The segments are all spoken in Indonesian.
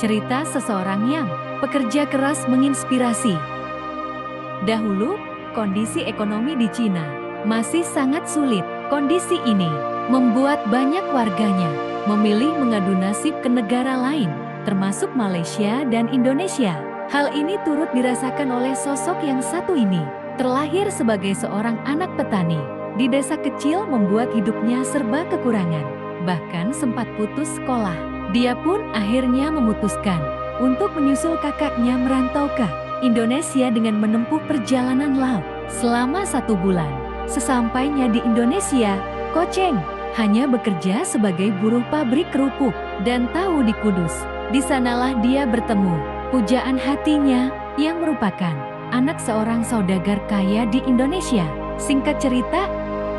Cerita seseorang yang pekerja keras menginspirasi. Dahulu, kondisi ekonomi di Cina masih sangat sulit. Kondisi ini membuat banyak warganya memilih mengadu nasib ke negara lain, termasuk Malaysia dan Indonesia. Hal ini turut dirasakan oleh sosok yang satu ini. Terlahir sebagai seorang anak petani di desa kecil, membuat hidupnya serba kekurangan, bahkan sempat putus sekolah. Dia pun akhirnya memutuskan untuk menyusul kakaknya merantau ke Indonesia dengan menempuh perjalanan laut selama 1 bulan. Sesampainya di Indonesia, Koceng hanya bekerja sebagai buruh pabrik kerupuk dan tahu di Kudus. Di sanalah dia bertemu pujaan hatinya yang merupakan anak seorang saudagar kaya di Indonesia. Singkat cerita,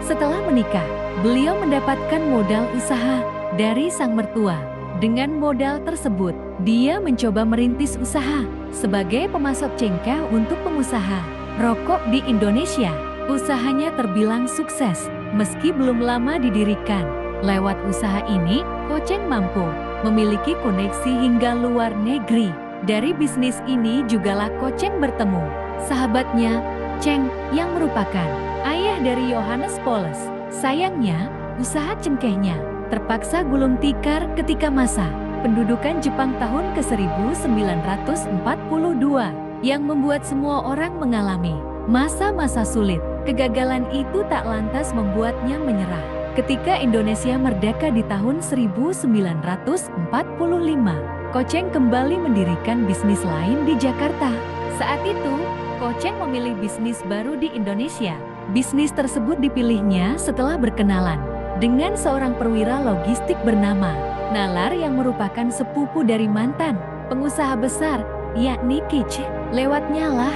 setelah menikah, beliau mendapatkan modal usaha dari sang mertua. Dengan modal tersebut, dia mencoba merintis usaha sebagai pemasok cengkeh untuk pengusaha rokok di Indonesia. Usahanya terbilang sukses meski belum lama didirikan. Lewat usaha ini, Koceng mampu memiliki koneksi hingga luar negeri. Dari bisnis ini jugalah Koceng bertemu sahabatnya, Cheng, yang merupakan ayah dari Johannes Paulus. Sayangnya, usaha cengkehnya terpaksa gulung tikar ketika masa pendudukan Jepang tahun ke-1942, yang membuat semua orang mengalami masa-masa sulit. Kegagalan itu tak lantas membuatnya menyerah. Ketika Indonesia merdeka di tahun 1945, Koceng kembali mendirikan bisnis lain di Jakarta. Saat itu, Koceng memilih bisnis baru di Indonesia. Bisnis tersebut dipilihnya setelah berkenalan dengan seorang perwira logistik bernama Nalar yang merupakan sepupu dari mantan pengusaha besar, yakni Kece. Lewatnya lah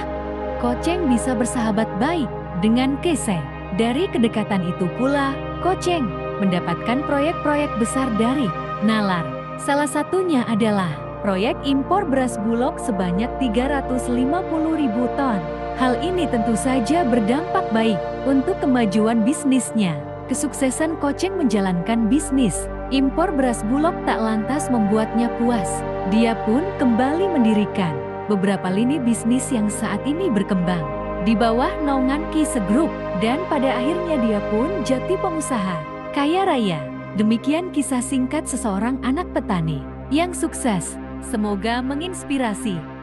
Koceng bisa bersahabat baik dengan Kece. Dari kedekatan itu pula, Koceng mendapatkan proyek-proyek besar dari Nalar. Salah satunya adalah proyek impor beras Bulog sebanyak 350.000 ton. Hal ini tentu saja berdampak baik untuk kemajuan bisnisnya. Kesuksesan Koceng menjalankan bisnis impor beras Bulog tak lantas membuatnya puas. Dia pun kembali mendirikan beberapa lini bisnis yang saat ini berkembang di bawah naungan Kise Group, dan pada akhirnya dia pun jadi pengusaha kaya raya. Demikian kisah singkat seseorang anak petani yang sukses. Semoga menginspirasi.